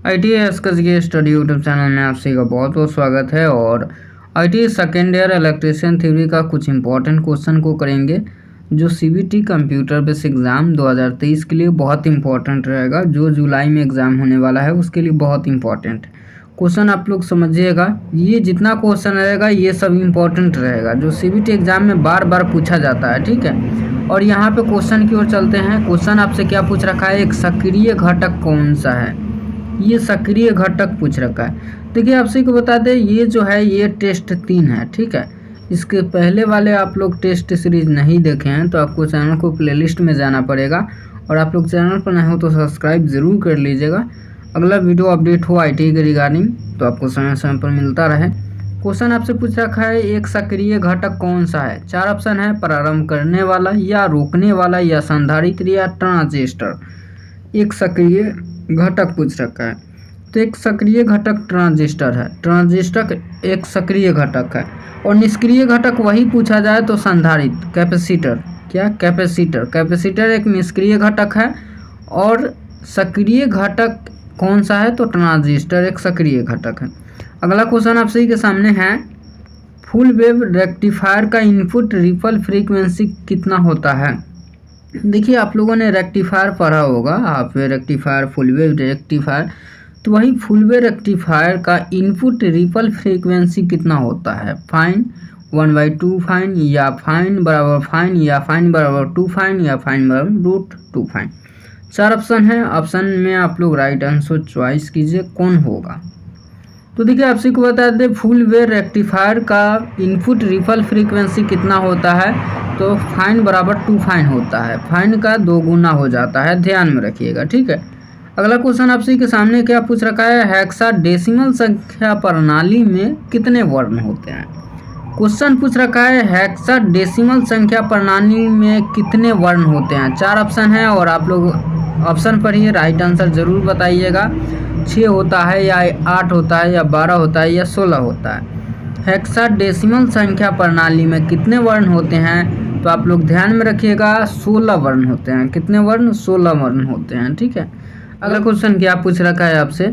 ITS का study YouTube channel में आप सभी का बहुत बहुत स्वागत है। और ITS second year electrician theory का कुछ इंपॉर्टेंट क्वेश्चन को करेंगे जो CBT कंप्यूटर बेस एग्ज़ाम 2023 के लिए बहुत इंपॉर्टेंट रहेगा। जो जुलाई में एग्ज़ाम होने वाला है उसके लिए बहुत इंपॉर्टेंट क्वेश्चन आप लोग समझिएगा। ये जितना क्वेश्चन रहेगा ये सब इंपॉर्टेंट रहेगा जो CBT एग्ज़ाम में बार बार पूछा जाता है, ठीक है। और यहाँ पे क्वेश्चन की ओर चलते हैं। क्वेश्चन आपसे क्या पूछ रखा है, एक सक्रिय घटक कौन सा है। ये सक्रिय घटक पूछ रखा है। देखिए आपसे को बता दें, ये जो है ये टेस्ट 3 है, ठीक है। इसके पहले वाले आप लोग टेस्ट सीरीज नहीं देखे हैं तो आपको चैनल को प्लेलिस्ट में जाना पड़ेगा। और आप लोग चैनल पर नए हो तो सब्सक्राइब ज़रूर कर लीजिएगा। अगला वीडियो अपडेट हो ITI के रिगार्डिंग तो आपको समय समय पर मिलता रहे। क्वेश्चन आपसे पूछ रखा है, एक सक्रिय घटक कौन सा है। 4 ऑप्शन है, प्रारंभ करने वाला या रोकने वाला या संधारित्र या ट्रांजिस्टर। एक सक्रिय घटक पूछ रखा है तो एक सक्रिय घटक ट्रांजिस्टर है। ट्रांजिस्टर एक सक्रिय घटक है। और निष्क्रिय घटक वही पूछा जाए तो संधारित्र, कैपेसिटर। क्या, कैपेसिटर। कैपेसिटर एक निष्क्रिय घटक है। और सक्रिय घटक कौन सा है तो ट्रांजिस्टर एक सक्रिय घटक है। अगला क्वेश्चन आप सभी के सामने है, फुल वेव रेक्टिफायर का इनपुट रिपल फ्रीक्वेंसी कितना होता है। देखिए आप लोगों ने रेक्टिफायर पढ़ा होगा, half wave rectifier, full wave rectifier. तो वही फुल वेव रेक्टिफायर का इनपुट रिपल फ्रीक्वेंसी कितना होता है। फाइन 1/2 फाइन, या फाइन बराबर फाइन, या फाइन बराबर 2 फाइन, या फाइन बराबर √2 फाइन। 4 ऑप्शन है। ऑप्शन में आप लोग राइट आंसर चॉइस कीजिए कौन होगा। तो देखिए आपसे को बता दें, फुल वेव रेक्टिफायर का इनपुट रिपल फ्रीक्वेंसी कितना होता है तो फाइन बराबर 2 फाइन होता है। फाइन का 2 गुना हो जाता है, ध्यान में रखिएगा, ठीक है। अगला क्वेश्चन आप सभी के सामने क्या पूछ रखा है, हेक्साडेसिमल संख्या प्रणाली में कितने वर्ण होते हैं। क्वेश्चन पूछ रखा है, हेक्साडेसिमल संख्या प्रणाली में कितने वर्ण होते हैं। 4 ऑप्शन है और आप लोग ऑप्शन पर ही राइट आंसर जरूर बताइएगा। 6 होता है या 8 होता है या 12 होता है या 16 होता है। हेक्साडेसिमल संख्या प्रणाली में कितने वर्ण होते हैं तो आप लोग ध्यान में रखिएगा, 16 वर्ण होते हैं। कितने वर्ण, 16 वर्ण होते हैं, ठीक है। अगला क्वेश्चन क्या पूछ रखा है आपसे,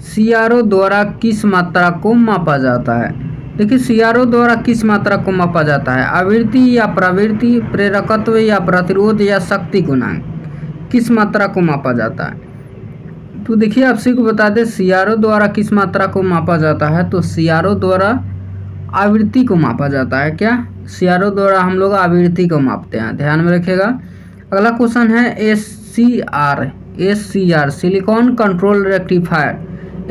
CRO द्वारा किस मात्रा को मापा जाता है। देखिए CRO द्वारा किस मात्रा को मापा जाता है, आवृत्ति या प्रवृत्ति, प्रेरकत्व या प्रतिरोध या शक्ति गुणांक। किस मात्रा को मापा जाता है। तो देखिए आपसे को बता दें, CRO द्वारा किस मात्रा को मापा जाता है तो CRO द्वारा आवृत्ति को मापा जाता है। क्या, CRO द्वारा हम लोग आवृत्ति को मापते हैं, ध्यान में रखिएगा। अगला क्वेश्चन है, SCR silicon control rectifier.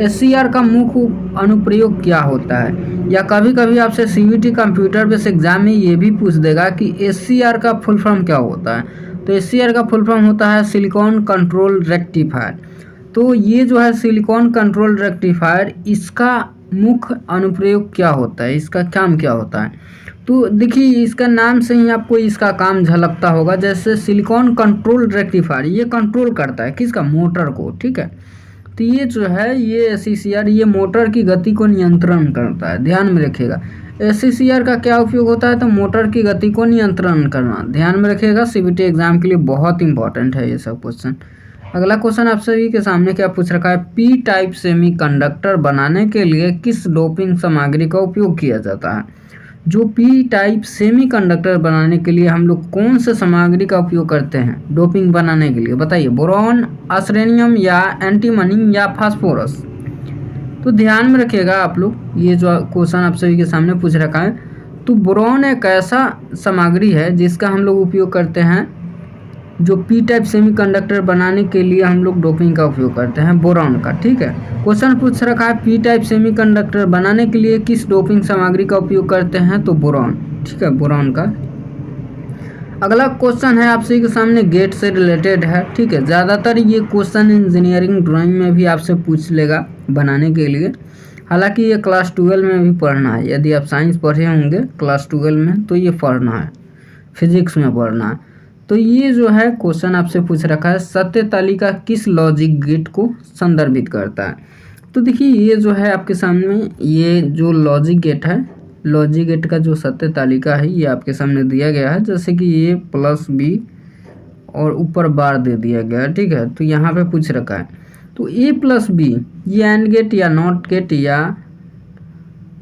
SCR का मुख्य अनुप्रयोग क्या होता है। या कभी कभी आपसे CBT कंप्यूटर बेस एग्जाम में ये भी पूछ देगा कि SCR का फुल फॉर्म क्या होता है। तो SCR का फुल फॉर्म होता है सिलिकॉन कंट्रोल रेक्टिफायर। तो ये जो है सिलिकॉन कंट्रोल रेक्टिफायर, इसका मुख्य अनुप्रयोग क्या होता है, इसका काम क्या होता है। तो देखिए इसका नाम से ही आपको इसका काम झलकता होगा। जैसे सिलिकॉन कंट्रोल रेक्टिफायर ये कंट्रोल करता है किसका, मोटर को, ठीक है। तो ये जो है ये SCR ये मोटर की गति को नियंत्रण करता है, ध्यान में रखिएगा। SCR का क्या उपयोग होता है तो मोटर की गति को नियंत्रण करना, ध्यान में रखिएगा। CBT एग्जाम के लिए बहुत इंपॉर्टेंट है ये सब क्वेश्चन। अगला क्वेश्चन आप सभी के सामने क्या पूछ रखा है, P टाइप सेमीकंडक्टर बनाने के लिए किस डोपिंग सामग्री का उपयोग किया जाता है। जो P टाइप सेमीकंडक्टर बनाने के लिए हम लोग कौन से सामग्री का उपयोग करते हैं डोपिंग बनाने के लिए, बताइए। बोरॉन, आर्सेनियम या एंटीमनी या फास्फोरस। तो ध्यान में रखिएगा आप लोग, ये जो क्वेश्चन आप सभी के सामने पूछ रखा है तो बोरॉन एक ऐसा सामग्री है जिसका हम लोग उपयोग करते हैं, जो P टाइप सेमीकंडक्टर बनाने के लिए हम लोग डोपिंग का उपयोग करते हैं, बोरॉन का, ठीक है। क्वेश्चन पूछ रखा है, P टाइप सेमीकंडक्टर बनाने के लिए किस डोपिंग सामग्री का उपयोग करते हैं तो बोरॉन, ठीक है, बोरॉन का। अगला क्वेश्चन है आपसे के सामने गेट से रिलेटेड है, ठीक है। ज़्यादातर ये क्वेश्चन इंजीनियरिंग ड्राइंग में भी आपसे पूछ लेगा बनाने के लिए। हालांकि ये क्लास 12 में भी पढ़ना है। यदि आप साइंस पढ़े होंगे क्लास 12 में तो ये पढ़ना है, फिजिक्स में पढ़ना है। तो ये जो है क्वेश्चन आपसे पूछ रखा है, सत्य तालिका किस लॉजिक गेट को संदर्भित करता है। तो देखिए ये जो है आपके सामने ये जो लॉजिक गेट है, लॉजिक गेट का जो सत्य तालिका है ये आपके सामने दिया गया है। जैसे कि ये +B और ऊपर बार दे दिया गया है, ठीक है। तो यहाँ पे पूछ रखा है तो ए प्लस बी ये एंड गेट या नॉट गेट या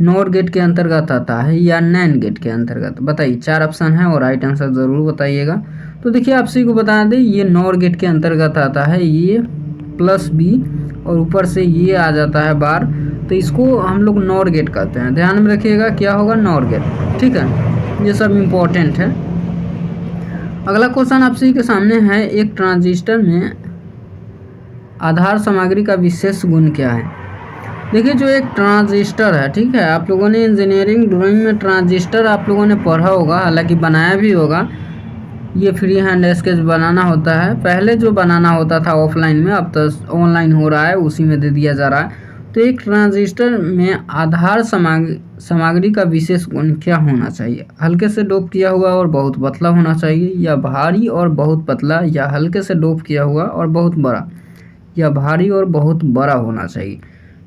नॉर गेट के अंतर्गत आता है या नैन गेट के अंतर्गत, बताइए। 4 ऑप्शन है और राइट आंसर ज़रूर बताइएगा। तो देखिए आप सभी को बता दें ये नॉर गेट के अंतर्गत आता है, ये प्लस बी और ऊपर से ये आ जाता है बार, तो इसको हम लोग नॉर गेट कहते हैं। ध्यान में रखिएगा क्या होगा, नॉर गेट, ठीक है। ये सब इम्पोर्टेंट है। अगला क्वेश्चन आप सभी के सामने है, एक ट्रांजिस्टर में आधार सामग्री का विशेष गुण क्या है। देखिए जो एक ट्रांजिस्टर है, ठीक है, आप लोगों ने इंजीनियरिंग ड्राइंग में ट्रांजिस्टर आप लोगों ने पढ़ा होगा, हालांकि बनाया भी होगा। ये फ्री हैंड स्केच बनाना होता है, पहले जो बनाना होता था ऑफलाइन में, अब तो ऑनलाइन हो रहा है, उसी में दे दिया जा रहा है। तो एक ट्रांजिस्टर में आधार सामग्री का विशेष गुण क्या होना चाहिए। हल्के से डोप किया हुआ और बहुत पतला होना चाहिए, या भारी और बहुत पतला, या हल्के से डोप किया हुआ और बहुत बड़ा, या भारी और बहुत बड़ा होना चाहिए।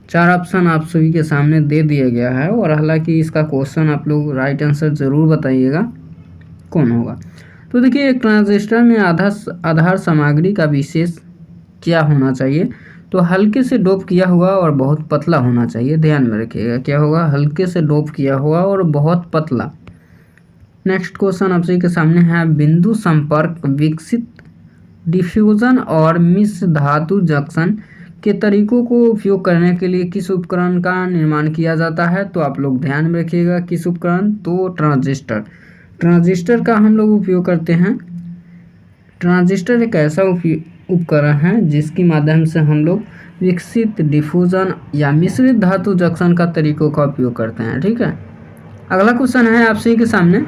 4 ऑप्शन आप सभी के सामने दे दिया गया है, और हालांकि इसका क्वेश्चन आप लोग राइट आंसर ज़रूर बताइएगा कौन होगा। तो देखिए एक ट्रांजिस्टर में आधार सामग्री का विशेष क्या होना चाहिए, तो हल्के से डोप किया हुआ और बहुत पतला होना चाहिए। ध्यान में रखिएगा क्या होगा, हल्के से डोप किया हुआ और बहुत पतला। नेक्स्ट क्वेश्चन आप सभी के सामने है, बिंदु संपर्क विकसित डिफ्यूजन और मिश्र धातु जंक्शन के तरीकों को उपयोग करने के लिए किस उपकरण का निर्माण किया जाता है। तो आप लोग ध्यान में रखिएगा किस उपकरण, तो ट्रांजिस्टर का हम लोग उपयोग करते हैं। ट्रांजिस्टर एक ऐसा उपकरण है जिसके माध्यम से हम लोग विकसित डिफ्यूजन या मिश्रित धातु जंक्शन का तरीकों का उपयोग करते हैं, ठीक है। अगला क्वेश्चन है आप सभी के सामने,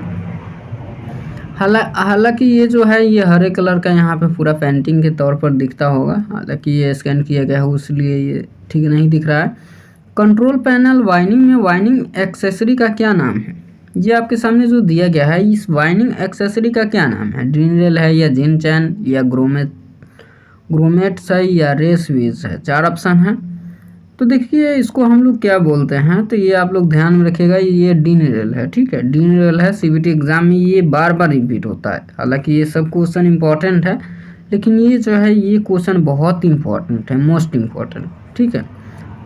हालांकि ये जो है ये हरे कलर का यहाँ पे पूरा पेंटिंग के तौर पर दिखता होगा, हालांकि ये स्कैन किया गया है इसलिए ये ठीक नहीं दिख रहा है। कंट्रोल पैनल वाइनिंग में वाइनिंग एक्सेसरी का क्या नाम है। ये आपके सामने जो दिया गया है, इस वाइनिंग एक्सेसरी का क्या नाम है। ड्रिल है, या जिन चैन, या ग्रोमेट्स है, या रेस वीज है। 4 ऑप्शन है। तो देखिए इसको हम लोग क्या बोलते हैं, तो ये आप लोग ध्यान में रखिएगा, ये डीन है, ठीक है, डीन है। सीबीटी एग्जाम में ये बार बार रिपीट होता है, हालांकि ये सब क्वेश्चन इंपॉर्टेंट है, लेकिन ये जो है ये क्वेश्चन बहुत इंपॉर्टेंट है, मोस्ट इम्पॉर्टेंट, ठीक है।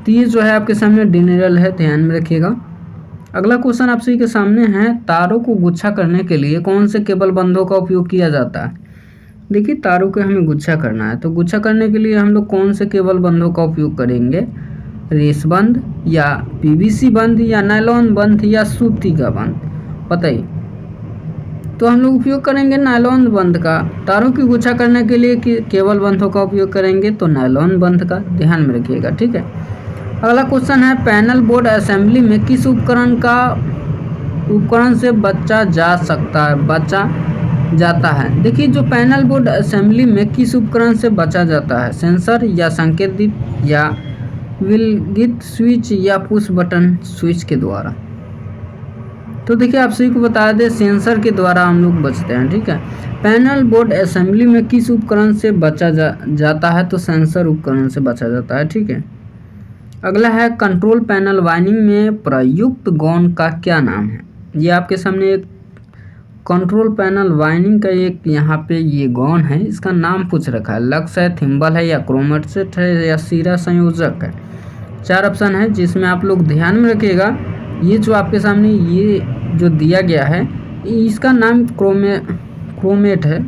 तो ये जो है आपके सामने डीन है, ध्यान में रखिएगा। अगला क्वेश्चन आप सभी के सामने है, तारों को गुच्छा करने के लिए कौन से केबल बंधों का उपयोग किया जाता है। देखिए तारों को हमें गुच्छा करना है, तो गुच्छा करने के लिए हम लोग कौन से केबल बंधों का उपयोग करेंगे। रेस बंद, या पीवीसी बंद, या नायलॉन बंद, या सूती का बंद, बताइए। तो हम लोग उपयोग करेंगे नायलॉन बंद का। तारों की गुच्छा करने के लिए केबल बंधों का उपयोग करेंगे, तो नायलॉन बंद का, ध्यान में रखिएगा, ठीक है। अगला क्वेश्चन है, पैनल बोर्ड असेंबली में किस उपकरण से बचा जाता है। देखिए जो पैनल बोर्ड असेंबली में किस उपकरण से बचा जाता है। सेंसर, या संकेत दीप, या विलगित स्विच, या पुश बटन स्विच के द्वारा। तो देखिए आप सभी को बता दें सेंसर के द्वारा हम लोग बचते हैं, ठीक है। पैनल बोर्ड असेंबली में किस उपकरण से बचा जाता है, तो सेंसर उपकरण से बचा जाता है, ठीक है। अगला है, कंट्रोल पैनल वाइनिंग में प्रयुक्त गौन का क्या नाम है। ये आपके सामने एक कंट्रोल पैनल वाइनिंग का एक यहाँ पे ये गौन है, इसका नाम पूछ रखा है। लक्स है, थिम्बल है, या क्रोमेटसेट है, या सीरा संयोजक है। 4 ऑप्शन है, जिसमें आप लोग ध्यान में रखिएगा ये जो आपके सामने ये जो दिया गया है इसका नाम क्रोमेट है,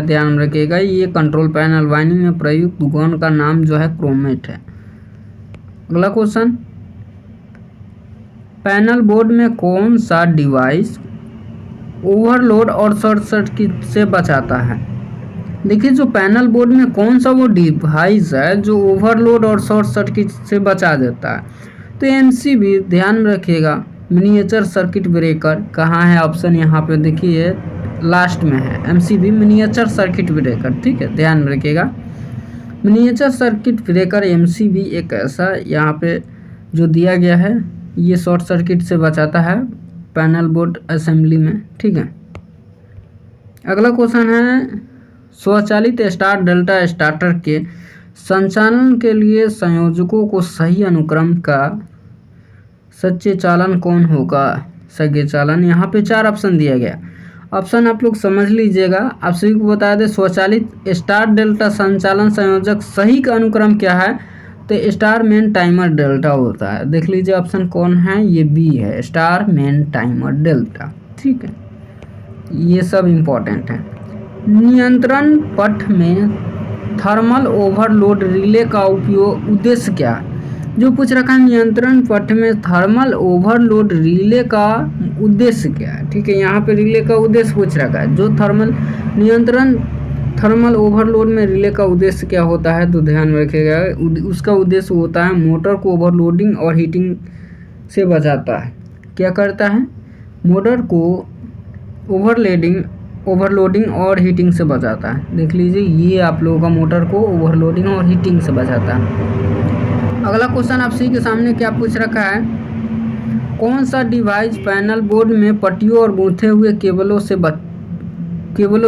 ध्यान में रखिएगा। ये कंट्रोल पैनल वाइनिंग में प्रयुक्त गौन का नाम जो है क्रोमेट है। अगला क्वेश्चन, पैनल बोर्ड में कौन सा डिवाइस ओवरलोड और शॉर्ट सर्किट से बचाता है। देखिए जो पैनल बोर्ड में कौन सा वो डिवाइस है जो ओवरलोड और शॉर्ट सर्किट से बचा देता है, तो एमसीबी, ध्यान में रखिएगा। मिनिएचर सर्किट ब्रेकर कहाँ है, ऑप्शन यहाँ पे देखिए लास्ट में है, एमसीबी मिनिएचर सर्किट ब्रेकर, ठीक है, ध्यान में रखिएगा। मिनिएचर सर्किट ब्रेकर एमसीबी एक ऐसा यहाँ पे जो दिया गया है, ये शॉर्ट सर्किट से बचाता है पैनल बोर्ड असेंबली में, ठीक है। अगला क्वेश्चन है, स्वचालित स्टार डेल्टा स्टार्टर के संचालन के लिए संयोजकों को सही अनुक्रम का सच्चे चालन कौन होगा। सगे चालन, यहाँ पे 4 ऑप्शन दिया गया। ऑप्शन आप लोग समझ लीजिएगा। आप सभी को बता दें, स्वचालित स्टार डेल्टा संचालन संयोजक सही का अनुक्रम क्या है, तो स्टार मेन टाइमर डेल्टा होता है। देख लीजिए ऑप्शन कौन है, ये बी है, स्टार मेन टाइमर डेल्टा। ठीक है, ये सब इम्पोर्टेंट है। नियंत्रण पथ में थर्मल ओवरलोड रिले का उपयोग उद्देश्य क्या है, जो पूछ रखा है नियंत्रण पथ में थर्मल ओवरलोड रिले का उद्देश्य क्या है। ठीक है, यहाँ पे रिले का उद्देश्य पूछ रखा है, जो थर्मल ओवरलोड में रिले का उद्देश्य क्या होता है, तो ध्यान में रखिएगा। उसका उद्देश्य होता है मोटर को ओवरलोडिंग और हीटिंग से बचाता है। क्या करता है, मोटर को ओवरलोडिंग और हीटिंग से बचाता है। देख लीजिए, ये आप लोगों का मोटर को ओवरलोडिंग और हीटिंग से बचाता है। अगला क्वेश्चन आप सभी के सामने क्या पूछ रखा है, कौन सा डिवाइस पैनल बोर्ड में पट्टियों और गूंथे हुए केबलों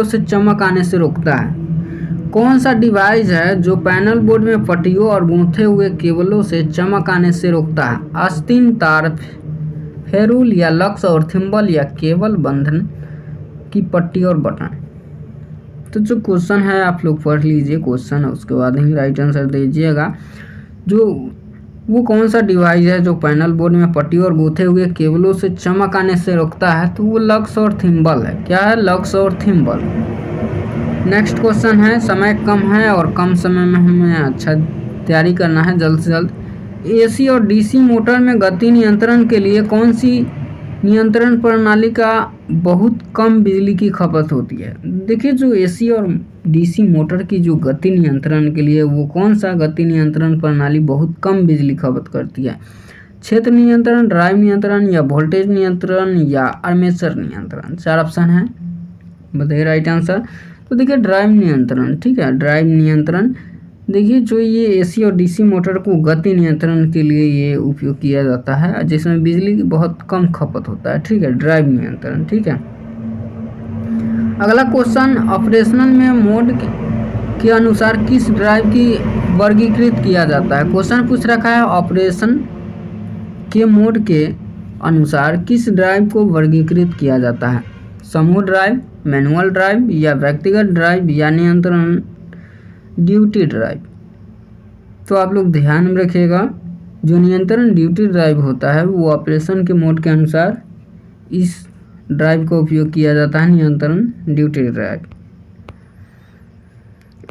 से चमक आने से रोकता है। कौन सा डिवाइस है जो पैनल बोर्ड में पट्टियों और गूंथे हुए केबलों से चमक आने से रोकता है। आस्तीन, तार, फेरूल या लक्स और थिम्बल या केबल बंधन की पट्टी और बटन। तो जो क्वेश्चन है आप लोग पढ़ लीजिए क्वेश्चन, उसके बाद ही राइट आंसर दीजिएगा। वो कौन सा डिवाइस है जो पैनल बोर्ड में पट्टी और गूंथे हुए केबलों से चमक आने से रोकता है, तो वो लक्स और थिम्बल है। क्या है, लक्स और थिम्बल। नेक्स्ट क्वेश्चन है, समय कम है और कम समय में हमें अच्छा तैयारी करना है जल्द से जल्द। एसी और डीसी मोटर में गति नियंत्रण के लिए कौन सी नियंत्रण प्रणाली का बहुत कम बिजली की खपत होती है। देखिए, जो एसी और डीसी मोटर की जो गति नियंत्रण के लिए वो कौन सा गति नियंत्रण प्रणाली बहुत कम बिजली खपत करती है। क्षेत्र नियंत्रण, ड्राइव नियंत्रण या वोल्टेज नियंत्रण या आर्मेचर नियंत्रण। 4 ऑप्शन है, बताइए राइट आंसर। तो देखिए ड्राइव नियंत्रण। ठीक है, ड्राइव नियंत्रण। देखिए, जो ये एसी और डीसी मोटर को गति नियंत्रण के लिए ये उपयोग किया जाता है, जिसमें बिजली की बहुत कम खपत होता है। ठीक है, ड्राइव नियंत्रण। ठीक है, अगला क्वेश्चन, ऑपरेशनल में मोड के अनुसार किस ड्राइव की वर्गीकृत किया जाता है। क्वेश्चन पूछ रखा है, ऑपरेशन के मोड के अनुसार किस ड्राइव को वर्गीकृत किया जाता है। समूह ड्राइव, मैनुअल ड्राइव या व्यक्तिगत ड्राइव या नियंत्रण ड्यूटी ड्राइव। तो आप लोग ध्यान में रखिएगा, जो नियंत्रण ड्यूटी ड्राइव होता है वो ऑपरेशन के मोड के अनुसार इस ड्राइव का उपयोग किया जाता है, नियंत्रण ड्यूटी ड्राइव।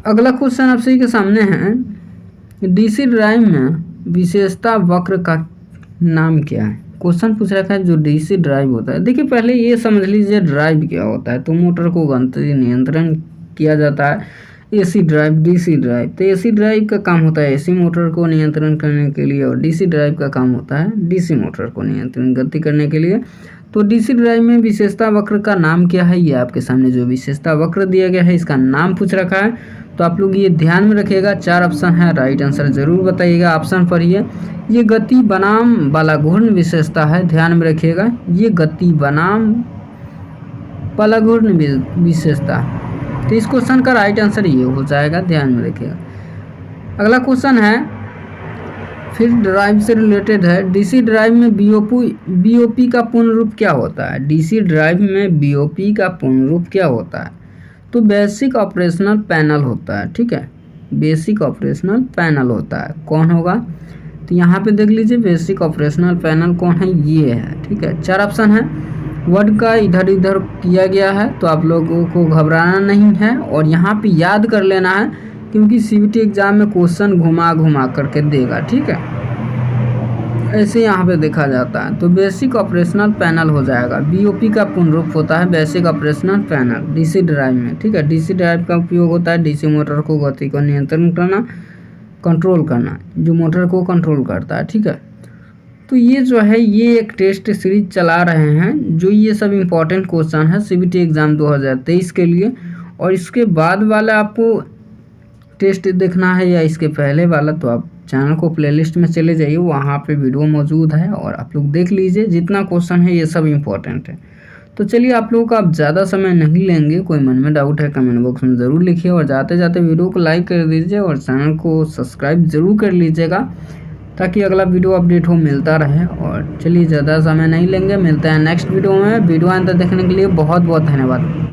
अगला क्वेश्चन आप सभी के सामने है, डीसी ड्राइव में विशेषता वक्र का नाम क्या है। क्वेश्चन पूछ रखा है, जो डीसी ड्राइव होता है। देखिए, पहले ये समझ लीजिए ड्राइव क्या होता है। तो मोटर को गति नियंत्रण किया जाता है। AC drive, DC drive. तो एसी ड्राइव का काम होता है एसी मोटर को नियंत्रण करने के लिए, और डीसी ड्राइव का काम होता है डीसी मोटर को नियंत्रण गति करने के लिए। तो डीसी ड्राइव में विशेषता वक्र का नाम क्या है, ये आपके सामने जो विशेषता वक्र दिया गया है इसका नाम पूछ रखा है। तो आप लोग ये ध्यान में रखिएगा। 4 ऑप्शन है, राइट आंसर जरूर बताइएगा। ऑप्शन पढ़िए, ये गति बनाम वाला घूर्ण विशेषता है। ध्यान में रखिएगा, ये गति बनाम वाला घूर्ण विशेषता। तो इस क्वेश्चन का राइट आंसर ये हो जाएगा, ध्यान में रखिएगा। अगला क्वेश्चन है, फिर ड्राइव से रिलेटेड है, डीसी ड्राइव में बीओपी का पूर्ण रूप क्या होता है। डीसी ड्राइव में बीओपी का पूर्ण रूप क्या होता है, तो बेसिक ऑपरेशनल पैनल होता है। ठीक है, बेसिक ऑपरेशनल पैनल होता है। कौन होगा, तो यहाँ पे देख लीजिए बेसिक ऑपरेशनल पैनल कौन है, ये है। ठीक है, 4 ऑप्शन है, वर्ड का इधर इधर किया गया है, तो आप लोगों को घबराना नहीं है और यहाँ पे याद कर लेना है, क्योंकि सीबीटी एग्जाम में क्वेश्चन घुमा घुमा करके देगा। ठीक है, ऐसे यहाँ पे देखा जाता है। तो बेसिक ऑपरेशनल पैनल हो जाएगा। बीओपी का पूर्ण रूप होता है basic operational panel DC drive में। ठीक है, डीसी ड्राइव का उपयोग होता है डीसी मोटर को गति को नियंत्रण करना, कंट्रोल करना, जो मोटर को कंट्रोल करता है। ठीक है, तो ये जो है ये एक टेस्ट सीरीज चला रहे हैं, जो ये सब इम्पोर्टेंट क्वेश्चन है सीबीटी एग्ज़ाम 2023 के लिए। और इसके बाद वाला आपको टेस्ट देखना है या इसके पहले वाला, तो आप चैनल को प्लेलिस्ट में चले जाइए, वहाँ पे वीडियो मौजूद है और आप लोग देख लीजिए। जितना क्वेश्चन है ये सब इम्पोर्टेंट है। तो चलिए, आप लोगों का अब ज़्यादा समय नहीं लेंगे। कोई मन में डाउट है कमेंट बॉक्स में ज़रूर लिखिए, और जाते जाते वीडियो को लाइक कर दीजिए और चैनल को सब्सक्राइब ज़रूर कर लीजिएगा, ताकि अगला वीडियो अपडेट हो मिलता रहे। और चलिए ज़्यादा समय नहीं लेंगे, मिलते हैं नेक्स्ट वीडियो में। वीडियो अंत तक देखने के लिए बहुत बहुत धन्यवाद।